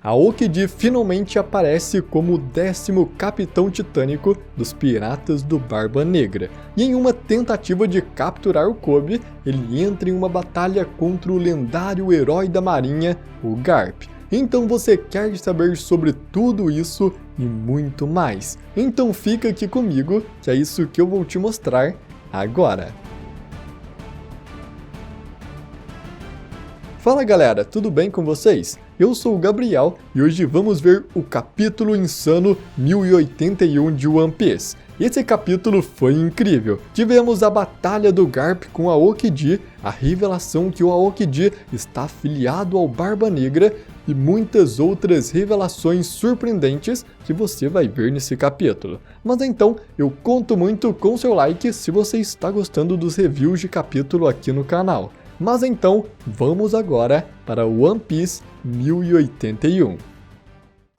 Aokiji finalmente aparece como o 10º capitão titânico dos Piratas do Barba Negra, e em uma tentativa de capturar o Kobe, ele entra em uma batalha contra o lendário herói da marinha, o Garp. Então você quer saber sobre tudo isso e muito mais? Então fica aqui comigo, que é isso que eu vou te mostrar agora. Fala galera, tudo bem com vocês? Eu sou o Gabriel e hoje vamos ver o capítulo insano 1081 de One Piece. Esse capítulo foi incrível. Tivemos a batalha do Garp com Aokiji, a revelação que o Aokiji está afiliado ao Barba Negra e muitas outras revelações surpreendentes que você vai ver nesse capítulo. Mas então, eu conto muito com seu like se você está gostando dos reviews de capítulo aqui no canal. Mas então, vamos agora para One Piece 1081.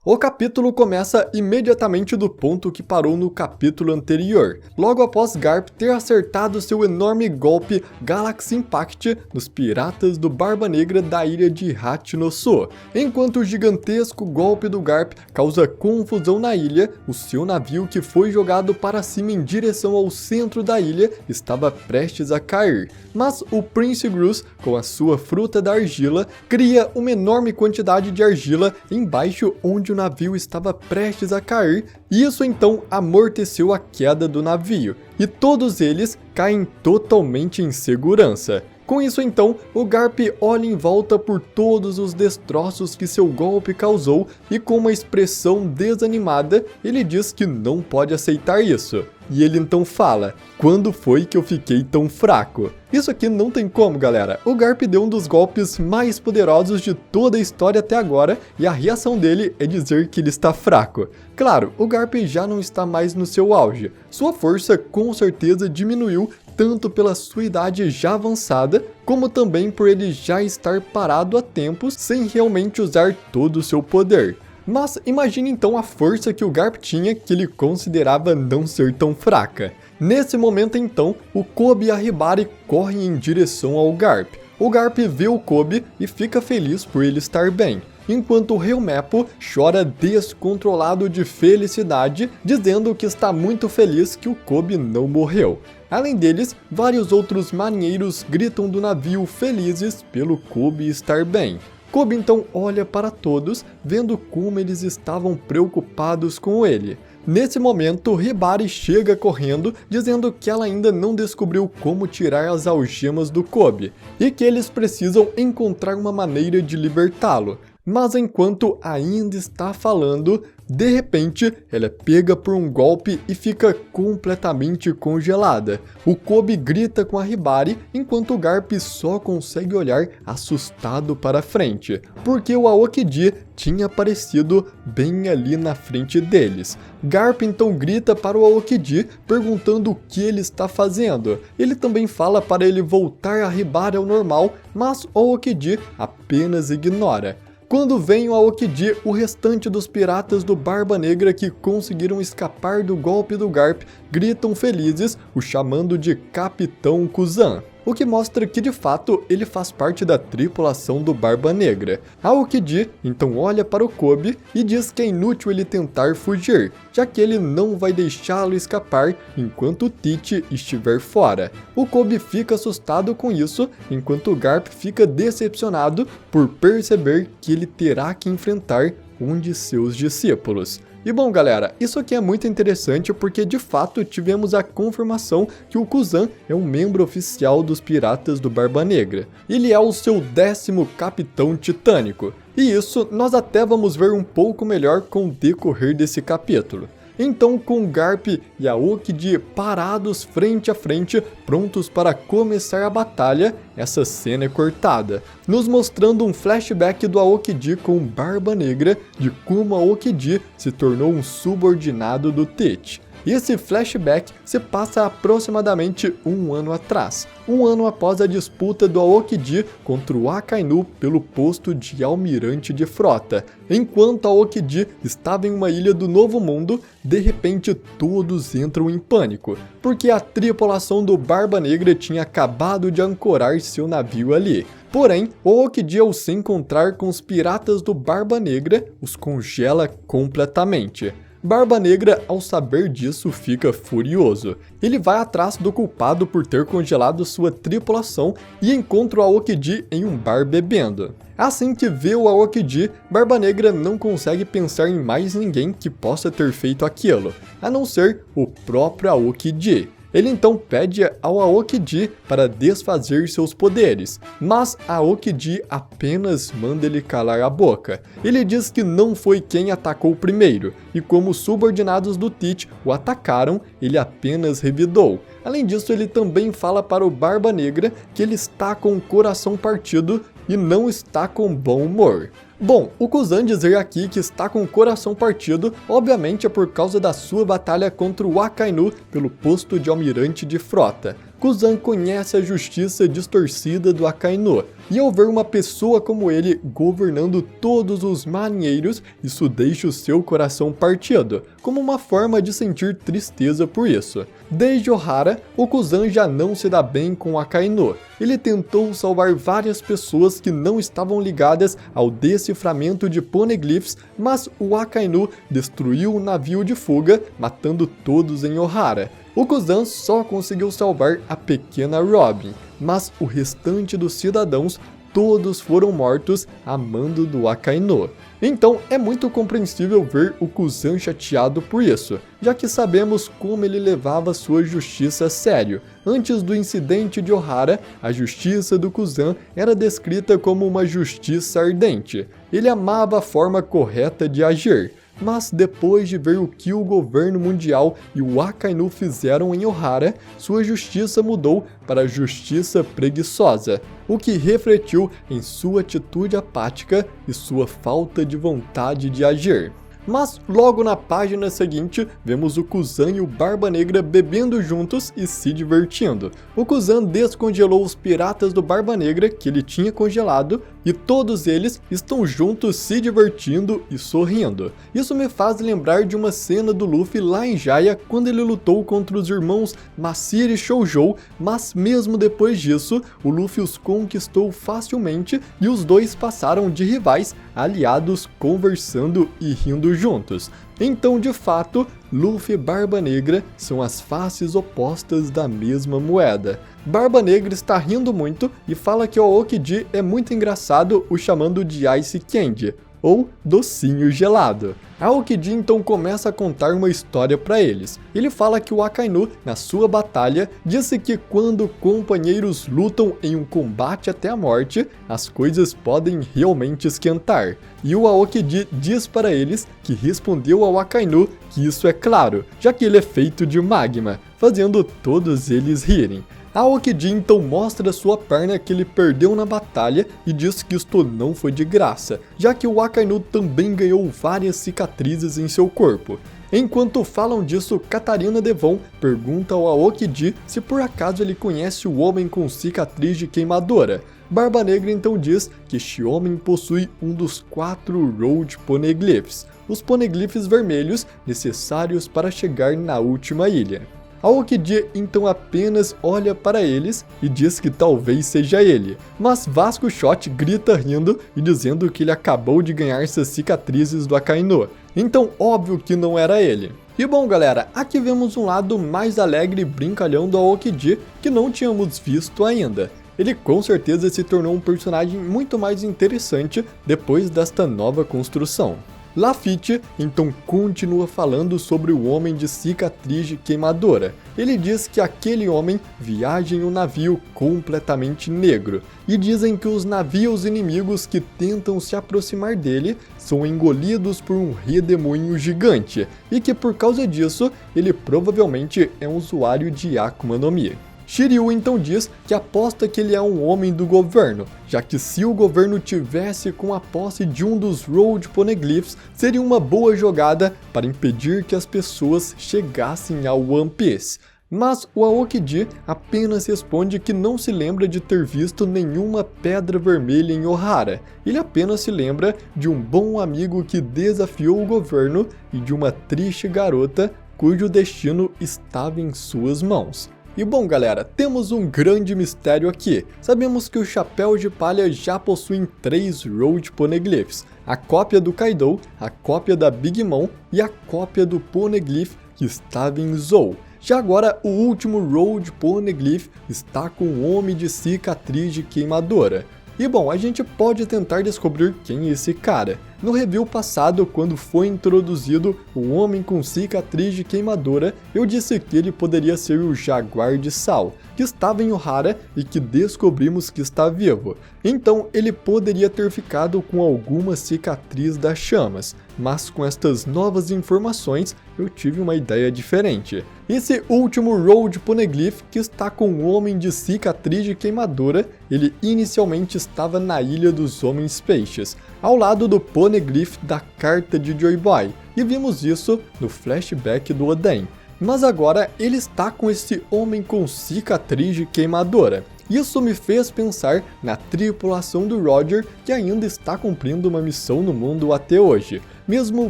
O capítulo começa imediatamente do ponto que parou no capítulo anterior, logo após Garp ter acertado seu enorme golpe Galaxy Impact nos piratas do Barba Negra da ilha de Hachinosu. Enquanto o gigantesco golpe do Garp causa confusão na ilha, o seu navio que foi jogado para cima em direção ao centro da ilha estava prestes a cair. Mas o Prince Groose, com a sua fruta da argila, cria uma enorme quantidade de argila embaixo onde o navio estava prestes a cair, e isso então amorteceu a queda do navio, e todos eles caem totalmente em segurança. Com isso então, o Garp olha em volta por todos os destroços que seu golpe causou e com uma expressão desanimada, ele diz que não pode aceitar isso. E ele então fala, quando foi que eu fiquei tão fraco? Isso aqui não tem como, galera. O Garp deu um dos golpes mais poderosos de toda a história até agora e a reação dele é dizer que ele está fraco. Claro, o Garp já não está mais no seu auge. Sua força com certeza diminuiu tanto pela sua idade já avançada, como também por ele já estar parado há tempos sem realmente usar todo o seu poder. Mas imagine então a força que o Garp tinha que ele considerava não ser tão fraca. Nesse momento então, o Kobe e a Hibari correm em direção ao Garp. O Garp vê o Kobe e fica feliz por ele estar bem, enquanto o Helmeppo chora descontrolado de felicidade, dizendo que está muito feliz que o Kobe não morreu. Além deles, vários outros marinheiros gritam do navio felizes pelo Kobe estar bem. Kobe então olha para todos, vendo como eles estavam preocupados com ele. Nesse momento, Hibari chega correndo, dizendo que ela ainda não descobriu como tirar as algemas do Kobe, e que eles precisam encontrar uma maneira de libertá-lo. Mas enquanto ainda está falando, de repente, ela é pega por um golpe e fica completamente congelada. O Kobe grita com a Hibari, enquanto o Garp só consegue olhar assustado para frente, porque o Aokiji tinha aparecido bem ali na frente deles. Garp então grita para o Aokiji, perguntando o que ele está fazendo. Ele também fala para ele voltar a Hibari ao normal, mas o Aokiji apenas ignora. Quando vem o Aokiji, o restante dos piratas do Barba Negra que conseguiram escapar do golpe do Garp gritam felizes, o chamando de Capitão Kuzan, o que mostra que de fato ele faz parte da tripulação do Barba Negra. Aokiji então olha para o Kobe e diz que é inútil ele tentar fugir, já que ele não vai deixá-lo escapar enquanto o Tite estiver fora. O Kobe fica assustado com isso, enquanto o Garp fica decepcionado por perceber que ele terá que enfrentar um de seus discípulos. E bom galera, isso aqui é muito interessante porque de fato tivemos a confirmação que o Kuzan é um membro oficial dos Piratas do Barba Negra. Ele é o seu 10º capitão titânico, e isso nós até vamos ver um pouco melhor com o decorrer desse capítulo. Então, com Garp e Aokiji parados frente a frente, prontos para começar a batalha, essa cena é cortada, nos mostrando um flashback do Aokiji com Barba Negra de como Aokiji se tornou um subordinado do Tite. E esse flashback se passa aproximadamente um ano atrás, um ano após a disputa do Aokiji contra o Akainu pelo posto de almirante de frota. Enquanto Aokiji estava em uma ilha do Novo Mundo, de repente todos entram em pânico, porque a tripulação do Barba Negra tinha acabado de ancorar seu navio ali. Porém, o Aokiji, ao se encontrar com os piratas do Barba Negra, os congela completamente. Barba Negra, ao saber disso, fica furioso. Ele vai atrás do culpado por ter congelado sua tripulação e encontra o Aokiji em um bar bebendo. Assim que vê o Aokiji, Barba Negra não consegue pensar em mais ninguém que possa ter feito aquilo, a não ser o próprio Aokiji. Ele então pede ao Aokiji para desfazer seus poderes, mas Aokiji apenas manda ele calar a boca. Ele diz que não foi quem atacou primeiro, e como os subordinados do Teach o atacaram, ele apenas revidou. Além disso, ele também fala para o Barba Negra que ele está com o coração partido e não está com bom humor. Bom, o Kuzan dizer aqui que está com o coração partido, obviamente é por causa da sua batalha contra o Akainu pelo posto de almirante de frota. Kuzan conhece a justiça distorcida do Akainu, e ao ver uma pessoa como ele governando todos os marinheiros, isso deixa o seu coração partido, como uma forma de sentir tristeza por isso. Desde Ohara, o Kuzan já não se dá bem com o Akainu. Ele tentou salvar várias pessoas que não estavam ligadas ao deciframento de poneglyphs, mas o Akainu destruiu o navio de fuga, matando todos em Ohara. O Kuzan só conseguiu salvar a pequena Robin, mas o restante dos cidadãos todos foram mortos a mando do Akainu. Então é muito compreensível ver o Kuzan chateado por isso, já que sabemos como ele levava sua justiça a sério. Antes do incidente de Ohara, a justiça do Kuzan era descrita como uma justiça ardente. Ele amava a forma correta de agir. Mas depois de ver o que o governo mundial e o Akainu fizeram em Ohara, sua justiça mudou para justiça preguiçosa, o que refletiu em sua atitude apática e sua falta de vontade de agir. Mas logo na página seguinte, vemos o Kuzan e o Barba Negra bebendo juntos e se divertindo. O Kuzan descongelou os piratas do Barba Negra que ele tinha congelado e todos eles estão juntos se divertindo e sorrindo. Isso me faz lembrar de uma cena do Luffy lá em Jaya quando ele lutou contra os irmãos Masiri e Shoujo, mas mesmo depois disso, o Luffy os conquistou facilmente e os dois passaram de rivais a aliados conversando e rindo juntos. Então, de fato, Luffy e Barba Negra são as faces opostas da mesma moeda. Barba Negra está rindo muito e fala que o Aokiji é muito engraçado, o chamando de Ice Candy, ou docinho gelado. Aokiji então começa a contar uma história para eles. Ele fala que o Akainu, na sua batalha, disse que quando companheiros lutam em um combate até a morte, as coisas podem realmente esquentar. E o Aokiji diz para eles que respondeu ao Akainu que isso é claro, já que ele é feito de magma, fazendo todos eles rirem. Aokiji então mostra sua perna que ele perdeu na batalha e diz que isto não foi de graça, já que o Akainu também ganhou várias cicatrizes em seu corpo. Enquanto falam disso, Katarina Devon pergunta ao Aokiji se por acaso ele conhece o homem com cicatriz de queimadora. Barba Negra então diz que este homem possui um dos 4 Road Poneglyphs, os poneglyphs vermelhos necessários para chegar na última ilha. Aokiji então apenas olha para eles e diz que talvez seja ele, mas Vasco Shot grita rindo e dizendo que ele acabou de ganhar essas cicatrizes do Akainu, então óbvio que não era ele. E bom galera, aqui vemos um lado mais alegre e brincalhão do Aokiji que não tínhamos visto ainda. Ele com certeza se tornou um personagem muito mais interessante depois desta nova construção. Lafitte então continua falando sobre o homem de cicatriz de queimadora. Ele diz que aquele homem viaja em um navio completamente negro e dizem que os navios inimigos que tentam se aproximar dele são engolidos por um redemoinho gigante e que por causa disso ele provavelmente é um usuário de Akuma no Mi. Shiryu então diz que aposta que ele é um homem do governo, já que se o governo tivesse com a posse de um dos Road Poneglyphs, seria uma boa jogada para impedir que as pessoas chegassem ao One Piece. Mas o Aokiji apenas responde que não se lembra de ter visto nenhuma pedra vermelha em Ohara. Ele apenas se lembra de um bom amigo que desafiou o governo e de uma triste garota cujo destino estava em suas mãos. E bom galera, temos um grande mistério aqui. Sabemos que os Chapéus de Palha já possuem 3 Road Poneglyphs. A cópia do Kaido, a cópia da Big Mom e a cópia do Poneglyph que estava em Zou. Já agora, o último Road Poneglyph está com um homem de cicatriz de queimadora. E bom, a gente pode tentar descobrir quem é esse cara. No review passado, quando foi introduzido o homem com cicatriz de queimadora, eu disse que ele poderia ser o Jaguar de Sal, que estava em Ohara e que descobrimos que está vivo. Então ele poderia ter ficado com alguma cicatriz das chamas, mas com estas novas informações eu tive uma ideia diferente. Esse último Road Poneglyph, que está com um homem de cicatriz de queimadora, ele inicialmente estava na Ilha dos Homens Peixes, ao lado do Poneglyph da carta de Joy Boy, e vimos isso no flashback do Oden. Mas agora ele está com esse homem com cicatriz de queimadora. Isso me fez pensar na tripulação do Roger, que ainda está cumprindo uma missão no mundo até hoje, mesmo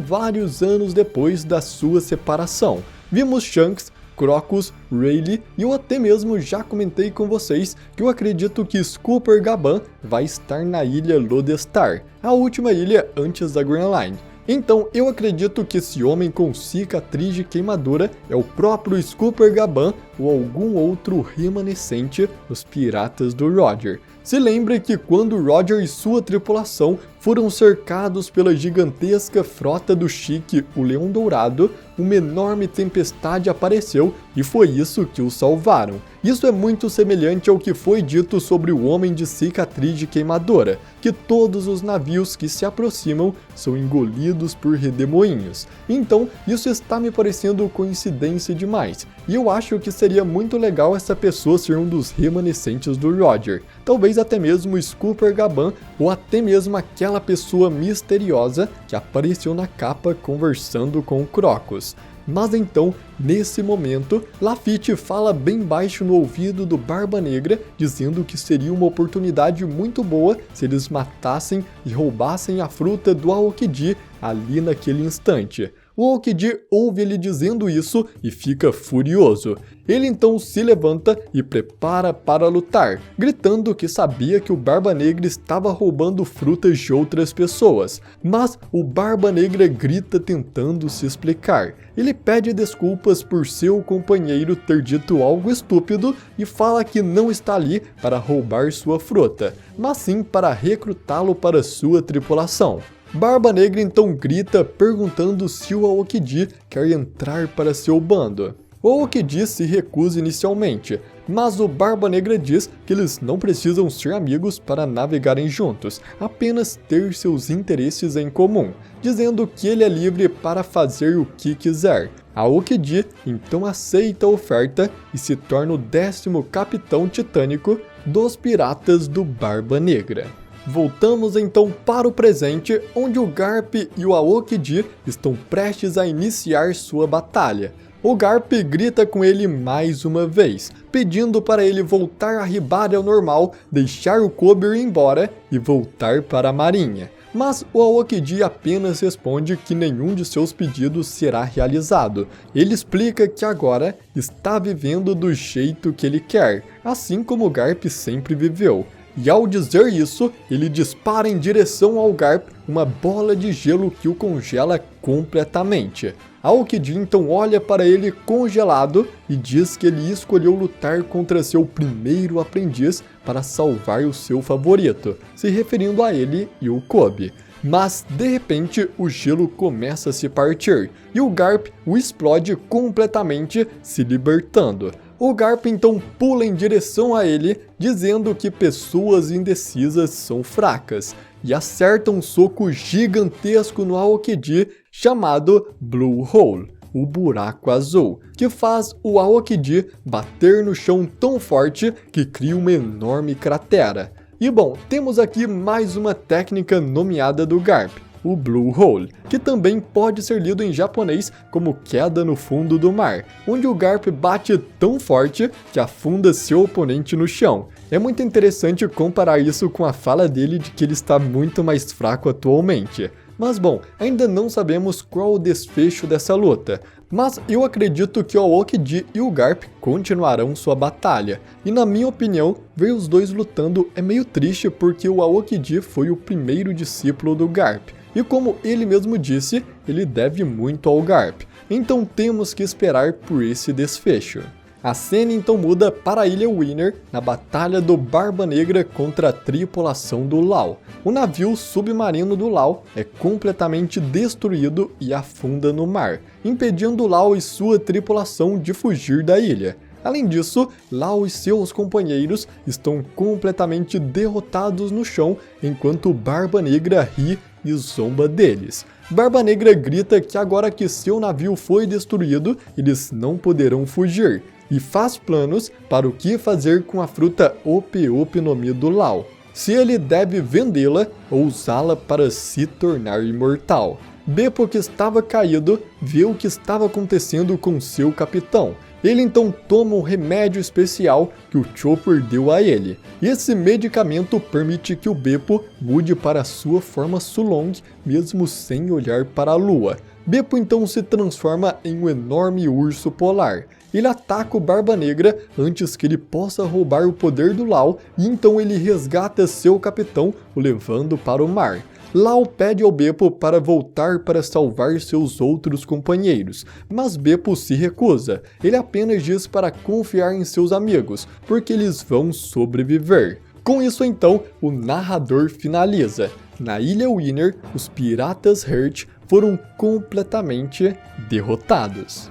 vários anos depois da sua separação. Vimos Shanks, Crocus, Rayleigh e eu até mesmo já comentei com vocês que eu acredito que Scooper Gaban vai estar na ilha Lodestar, a última ilha antes da Grand Line. Então eu acredito que esse homem com cicatriz de queimadura é o próprio Scooper Gaban ou algum outro remanescente dos piratas do Roger. Se lembre que quando Roger e sua tripulação foram cercados pela gigantesca frota do Chique, o Leão Dourado, uma enorme tempestade apareceu e foi isso que os salvaram. Isso é muito semelhante ao que foi dito sobre o homem de cicatriz de queimadora, que todos os navios que se aproximam são engolidos por redemoinhos. Então, isso está me parecendo coincidência demais, e eu acho que seria muito legal essa pessoa ser um dos remanescentes do Roger. Talvez até mesmo o Scooper Gaban, ou até mesmo aquela pessoa misteriosa que apareceu na capa conversando com o Crocus. Mas então, nesse momento, Lafitte fala bem baixo no ouvido do Barba Negra, dizendo que seria uma oportunidade muito boa se eles matassem e roubassem a fruta do Aokiji ali naquele instante. O Aokiji ouve ele dizendo isso e fica furioso. Ele então se levanta e prepara para lutar, gritando que sabia que o Barba Negra estava roubando frutas de outras pessoas. Mas o Barba Negra grita tentando se explicar. Ele pede desculpas por seu companheiro ter dito algo estúpido e fala que não está ali para roubar sua fruta, mas sim para recrutá-lo para sua tripulação. Barba Negra então grita perguntando se o Aokiji quer entrar para seu bando. O Aokiji se recusa inicialmente, mas o Barba Negra diz que eles não precisam ser amigos para navegarem juntos, apenas ter seus interesses em comum, dizendo que ele é livre para fazer o que quiser. Aokiji então aceita a oferta e se torna o 10º capitão titânico dos piratas do Barba Negra. Voltamos então para o presente, onde o Garp e o Aokiji estão prestes a iniciar sua batalha. O Garp grita com ele mais uma vez, pedindo para ele voltar a Hibari ao normal, deixar o Kobe ir embora e voltar para a marinha. Mas o Aokiji apenas responde que nenhum de seus pedidos será realizado. Ele explica que agora está vivendo do jeito que ele quer, assim como o Garp sempre viveu. E ao dizer isso, ele dispara em direção ao Garp uma bola de gelo que o congela completamente. Aokiji então olha para ele congelado e diz que ele escolheu lutar contra seu primeiro aprendiz para salvar o seu favorito, se referindo a ele e o Kobe. Mas, de repente, o gelo começa a se partir, e o Garp o explode completamente, se libertando. O Garp então pula em direção a ele, dizendo que pessoas indecisas são fracas, e acerta um soco gigantesco no Aokiji, chamado Blue Hole, o buraco azul, que faz o Aokiji bater no chão tão forte que cria uma enorme cratera. E bom, temos aqui mais uma técnica nomeada do Garp, o Blue Hole, que também pode ser lido em japonês como queda no fundo do mar, onde o Garp bate tão forte que afunda seu oponente no chão. É muito interessante comparar isso com a fala dele de que ele está muito mais fraco atualmente. Mas bom, ainda não sabemos qual o desfecho dessa luta. Mas eu acredito que o Aokiji e o Garp continuarão sua batalha. E na minha opinião, ver os dois lutando é meio triste porque o Aokiji foi o primeiro discípulo do Garp. E como ele mesmo disse, ele deve muito ao Garp. Então temos que esperar por esse desfecho. A cena então muda para a Ilha Winner, na batalha do Barba Negra contra a tripulação do Law. O navio submarino do Law é completamente destruído e afunda no mar, impedindo Law e sua tripulação de fugir da ilha. Além disso, Law e seus companheiros estão completamente derrotados no chão, enquanto Barba Negra ri e zomba deles. Barba Negra grita que agora que seu navio foi destruído, eles não poderão fugir, e faz planos para o que fazer com a fruta Ope Ope no Mi do Law. Se ele deve vendê-la ou usá-la para se tornar imortal. Beppo, que estava caído, vê o que estava acontecendo com seu capitão. Ele então toma um remédio especial que o Chopper deu a ele. Esse medicamento permite que o Beppo mude para sua forma Sulong, mesmo sem olhar para a lua. Beppo então se transforma em um enorme urso polar. Ele ataca o Barba Negra antes que ele possa roubar o poder do Law, e então ele resgata seu capitão, o levando para o mar. Law pede ao Beppo para voltar para salvar seus outros companheiros, mas Beppo se recusa. Ele apenas diz para confiar em seus amigos, porque eles vão sobreviver. Com isso então, o narrador finaliza. Na Ilha Winner, os piratas Hurt foram completamente derrotados.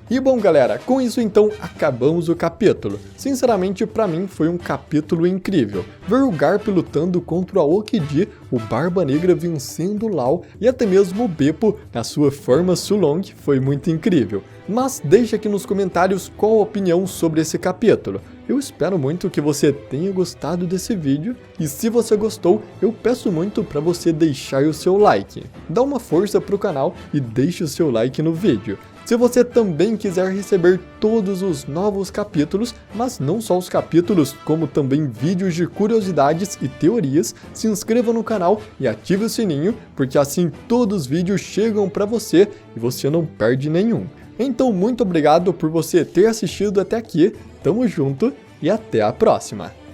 E bom galera, com isso então acabamos o capítulo. Sinceramente pra mim foi um capítulo incrível. Ver o Garp lutando contra o Aokiji, o Barba Negra vencendo o Law e até mesmo o Beppo na sua forma Sulong foi muito incrível. Mas deixa aqui nos comentários qual a opinião sobre esse capítulo. Eu espero muito que você tenha gostado desse vídeo e se você gostou, eu peço muito para você deixar o seu like. Dá uma força pro canal e deixe o seu like no vídeo. Se você também quiser receber todos os novos capítulos, mas não só os capítulos, como também vídeos de curiosidades e teorias, se inscreva no canal e ative o sininho, porque assim todos os vídeos chegam para você e você não perde nenhum. Então muito obrigado por você ter assistido até aqui, tamo junto e até a próxima!